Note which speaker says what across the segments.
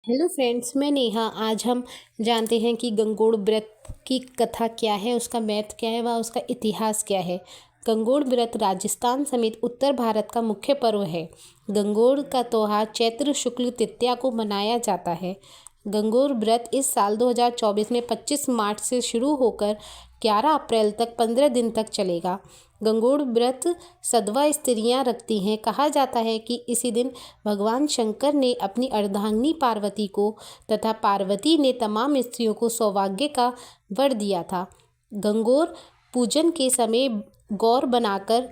Speaker 1: Hello friends, मैं नेहा। आज हम जानते हैं कि गंगोड़ व्रत की कथा क्या है, उसका महत्व क्या है, व उसका इतिहास क्या है। गंगोड़ व्रत राजस्थान समेत उत्तर भारत का मुख्य पर्व है। गंगोड़ का त्योहार चैत्र शुक्ल तृतीया को मनाया जाता है। गंगोर व्रत इस साल 2024 में 25 मार्च से शुरू होकर 11 अप्रैल तक 15 दिन तक चलेगा। गंगोर व्रत सधवा स्त्रियां रखती हैं। कहा जाता है कि इसी दिन भगवान शंकर ने अपनी अर्धांगिनी पार्वती को तथा पार्वती ने तमाम स्त्रियों को सौभाग्य का वर दिया था। गंगोर पूजन के समय गौर बनाकर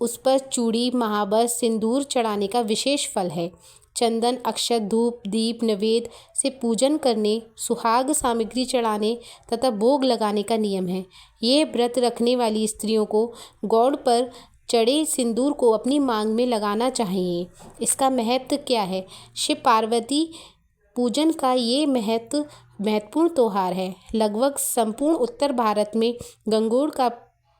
Speaker 1: उस पर चूड़ी, महावर, सिंदूर चढ़ाने का विशेष फल है। चंदन, अक्षत, धूप, दीप, नैवेद्य से पूजन करने, सुहाग सामग्री चढ़ाने तथा भोग लगाने का नियम है। ये व्रत रखने वाली स्त्रियों को गौड़ पर चढ़े सिंदूर को अपनी मांग में लगाना चाहिए। इसका महत्व क्या है? शिव पार्वती पूजन का ये महत्वपूर्ण त्योहार है। लगभग संपूर्ण उत्तर भारत में गंगोर का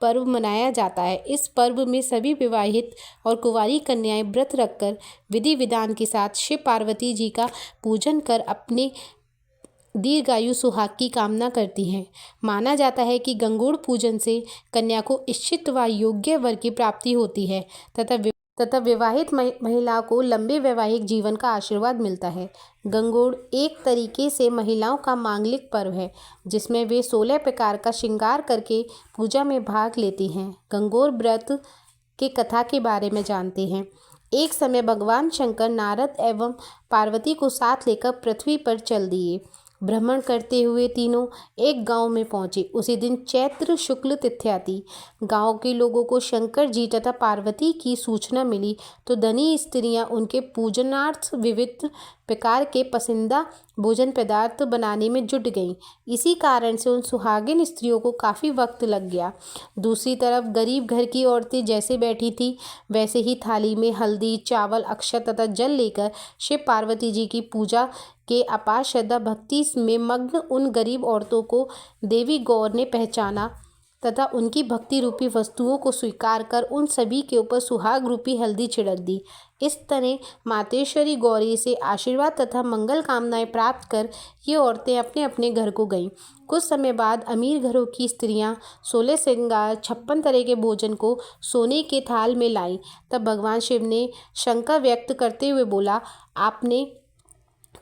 Speaker 1: पर्व मनाया जाता है। इस पर्व में सभी विवाहित और कुंवारी कन्याएं व्रत रखकर विधि विधान के साथ शिव पार्वती जी का पूजन कर अपने दीर्घायु सुहाग की कामना करती हैं। माना जाता है कि गंगोड़ पूजन से कन्या को इच्छित व योग्य वर की प्राप्ति होती है तथा विवाहित महिला को लंबे वैवाहिक जीवन का आशीर्वाद मिलता है। गंगोड़ एक तरीके से महिलाओं का मांगलिक पर्व है, जिसमें वे 16 प्रकार का श्रृंगार करके पूजा में भाग लेती हैं। गंगोर व्रत के कथा के बारे में जानते हैं। एक समय भगवान शंकर नारद एवं पार्वती को साथ लेकर पृथ्वी पर चल दिए। भ्रमण करते हुए तीनों एक गांव में पहुंचे। उसी दिन चैत्र शुक्ल तिथि थी। गांव के लोगों को शंकर जी तथा पार्वती की सूचना मिली तो धनी स्त्रियां उनके पूजनार्थ विविध प्रकार के पसंदीदा भोजन पदार्थ बनाने में जुट गईं। इसी कारण से उन सुहागिन स्त्रियों को काफ़ी वक्त लग गया। दूसरी तरफ गरीब घर की औरतें जैसे बैठी थी वैसे ही थाली में हल्दी, चावल, अक्षत तथा जल लेकर शिव पार्वती जी की पूजा के अपार श्रद्धा भक्ति में मग्न उन गरीब औरतों को देवी गौर ने पहचाना तथा उनकी भक्ति रूपी वस्तुओं को स्वीकार कर उन सभी के ऊपर सुहाग रूपी हल्दी छिड़क दी। इस तरह मातेश्वरी गौरी से आशीर्वाद तथा मंगल कामनाएं प्राप्त कर ये औरतें अपने अपने घर को गईं। कुछ समय बाद अमीर घरों की स्त्रियां 16 श्रृंगार 56 तरह के भोजन को सोने के थाल में लाईं। तब भगवान शिव ने शंका व्यक्त करते हुए बोला, आपने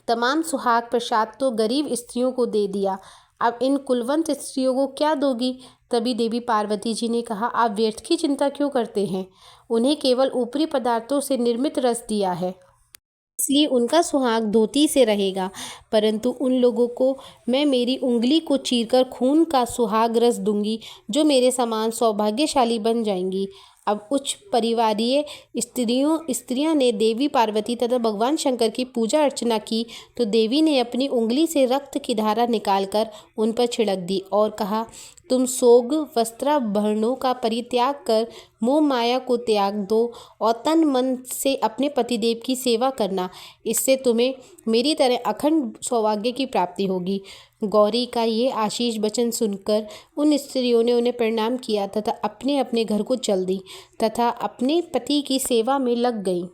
Speaker 1: तमाम सुहाग प्रसाद तो गरीब स्त्रियों को दे दिया, अब इन कुलवंत स्त्रियों को क्या दोगी? तभी देवी पार्वती जी ने कहा, आप व्यर्थ की चिंता क्यों करते हैं? उन्हें केवल ऊपरी पदार्थों से निर्मित रस दिया है, इसलिए उनका सुहाग धोती से रहेगा, परंतु उन लोगों को मैं मेरी उंगली को चीरकर खून का सुहाग रस दूंगी, जो मेरे समान सौभाग्यशाली बन जाएंगी। अब उच्च परिवारीय स्त्रियां ने देवी पार्वती तथा भगवान शंकर की पूजा अर्चना की तो देवी ने अपनी उंगली से रक्त की धारा निकालकर उन पर छिड़क दी और कहा, तुम सोग वस्त्राभरणों का परित्याग कर मोह माया को त्याग दो और तन मन से अपने पतिदेव की सेवा करना। इससे तुम्हें मेरी तरह अखंड सौभाग्य की प्राप्ति होगी। गौरी का ये आशीष वचन सुनकर उन स्त्रियों ने उन्हें प्रणाम किया तथा अपने अपने घर को चल दी तथा अपने पति की सेवा में लग गईं।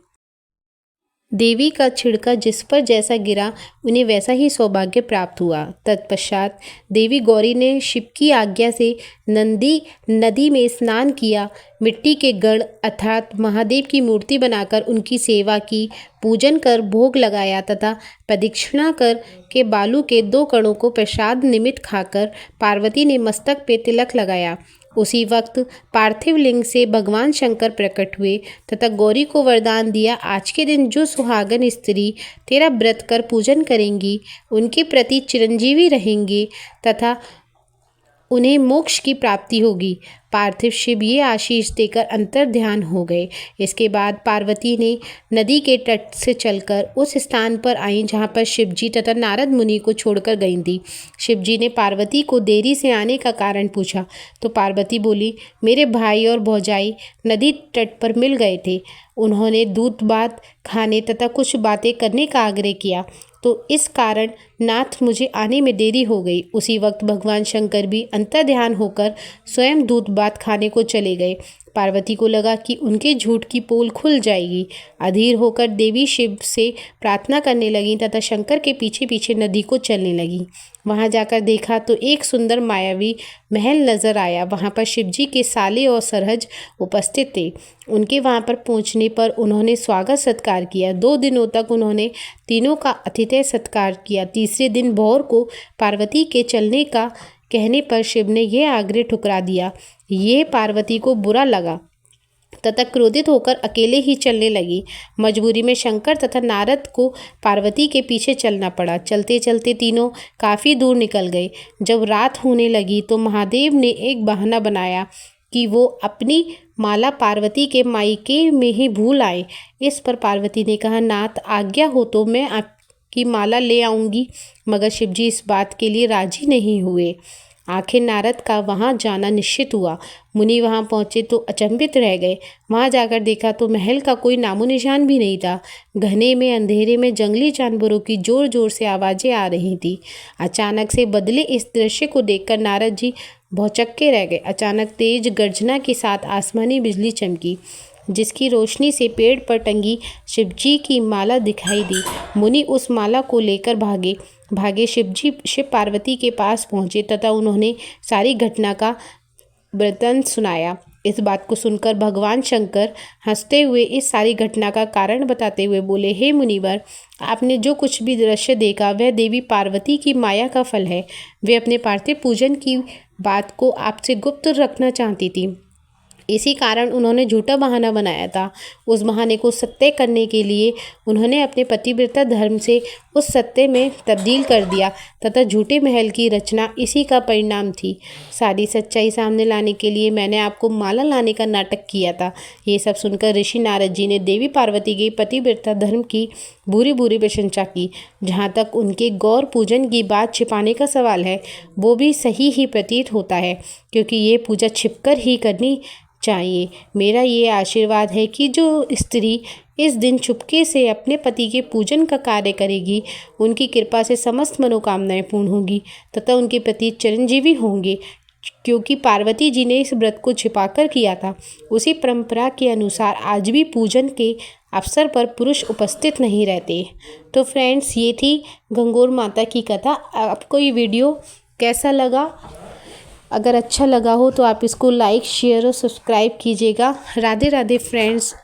Speaker 1: देवी का छिड़का जिस पर जैसा गिरा उन्हें वैसा ही सौभाग्य प्राप्त हुआ। तत्पश्चात देवी गौरी ने शिव की आज्ञा से नदी में स्नान किया, मिट्टी के गण अर्थात महादेव की मूर्ति बनाकर उनकी सेवा की, पूजन कर भोग लगाया तथा प्रदक्षिणा कर के बालू के 2 कणों को प्रसाद निमित्त खाकर पार्वती ने मस्तक पे तिलक लगाया। उसी वक्त पार्थिव लिंग से भगवान शंकर प्रकट हुए तथा गौरी को वरदान दिया, आज के दिन जो सुहागन स्त्री तेरा व्रत कर पूजन करेंगी उनके प्रति चिरंजीवी रहेंगे तथा उन्हें मोक्ष की प्राप्ति होगी। पार्थिव शिव ये आशीष देकर अंतर ध्यान हो गए। इसके बाद पार्वती ने नदी के तट से चलकर उस स्थान पर आई जहाँ पर शिवजी तथा नारद मुनि को छोड़कर गई थी। शिवजी ने पार्वती को देरी से आने का कारण पूछा तो पार्वती बोली, मेरे भाई और भौजाई नदी तट पर मिल गए थे। उन्होंने दूध भात खाने तथा कुछ बातें करने का आग्रह किया तो इस कारण नाथ मुझे आने में देरी हो गई। उसी वक्त भगवान शंकर भी अंतर्ध्यान होकर स्वयं दूध भात खाने को चले गए। पार्वती को लगा कि उनके झूठ की पोल खुल जाएगी। अधीर होकर देवी शिव से प्रार्थना करने लगी तथा शंकर के पीछे पीछे नदी को चलने लगी। वहां जाकर देखा तो एक सुंदर मायावी महल नजर आया। वहां पर शिवजी के साले और सरहज उपस्थित थे। उनके वहां पर पहुंचने पर उन्होंने स्वागत सत्कार किया। 2 दिनों तक उन्होंने तीनों का आतिथ्य सत्कार किया। तीसरे दिन भोर को पार्वती के चलने का कहने पर शिव ने यह आग्रह ठुकरा दिया। यह पार्वती को बुरा लगा तथा क्रोधित होकर अकेले ही चलने लगी। मजबूरी में शंकर तथा नारद को पार्वती के पीछे चलना पड़ा। चलते चलते तीनों काफ़ी दूर निकल गए। जब रात होने लगी तो महादेव ने एक बहाना बनाया कि वो अपनी माला पार्वती के मायके में ही भूल आए। इस पर पार्वती ने कहा, नाथ आज्ञा हो तो मैं आपकी माला ले आऊँगी। मगर शिवजी इस बात के लिए राजी नहीं हुए। आखिर नारद का वहां जाना निश्चित हुआ। मुनि वहां पहुंचे तो अचंभित रह गए। वहां जाकर देखा तो महल का कोई नामो निशान भी नहीं था। घने में अंधेरे में जंगली जानवरों की जोर जोर से आवाजें आ रही थी। अचानक से बदले इस दृश्य को देखकर नारद जी भौचक्के रह गए। अचानक तेज गर्जना के साथ आसमानी बिजली चमकी, जिसकी रोशनी से पेड़ पर टंगी शिवजी की माला दिखाई दी। मुनि उस माला को लेकर भागे शिव पार्वती के पास पहुंचे तथा उन्होंने सारी घटना का वृत्तांत सुनाया। इस बात को सुनकर भगवान शंकर हंसते हुए इस सारी घटना का कारण बताते हुए बोले, हे मुनिवर, आपने जो कुछ भी दृश्य देखा वह देवी पार्वती की माया का फल है। वे अपने पार्थिव पूजन की बात को आपसे गुप्त रखना चाहती थी। इसी कारण उन्होंने झूठा बहाना बनाया था। उस बहाने को सत्य करने के लिए उन्होंने अपने पतिव्रता धर्म से उस सत्य में तब्दील कर दिया तथा झूठे महल की रचना इसी का परिणाम थी। सारी सच्चाई सामने लाने के लिए मैंने आपको माला लाने का नाटक किया था। ये सब सुनकर ऋषि नारद जी ने देवी पार्वती के पतिव्रता धर्म की बुरी बुरी प्रशंसा की। जहाँ तक उनके गौर पूजन की बात छिपाने का सवाल है, वो भी सही ही प्रतीत होता है, क्योंकि ये पूजा छिपकर ही करनी चाहिए। मेरा ये आशीर्वाद है कि जो स्त्री इस दिन चुपके से अपने पति के पूजन का कार्य करेगी, उनकी कृपा से समस्त मनोकामनाएं पूर्ण होंगी तथा उनके पति चिरंजीवी होंगे। क्योंकि पार्वती जी ने इस व्रत को छिपाकर किया था, उसी परंपरा के अनुसार आज भी पूजन के अवसर पर पुरुष उपस्थित नहीं रहते। तो फ्रेंड्स, ये थी गंगौर माता की कथा। आपको ये वीडियो कैसा लगा? अगर अच्छा लगा हो तो आप इसको लाइक, शेयर और सब्सक्राइब कीजिएगा। राधे राधे फ्रेंड्स।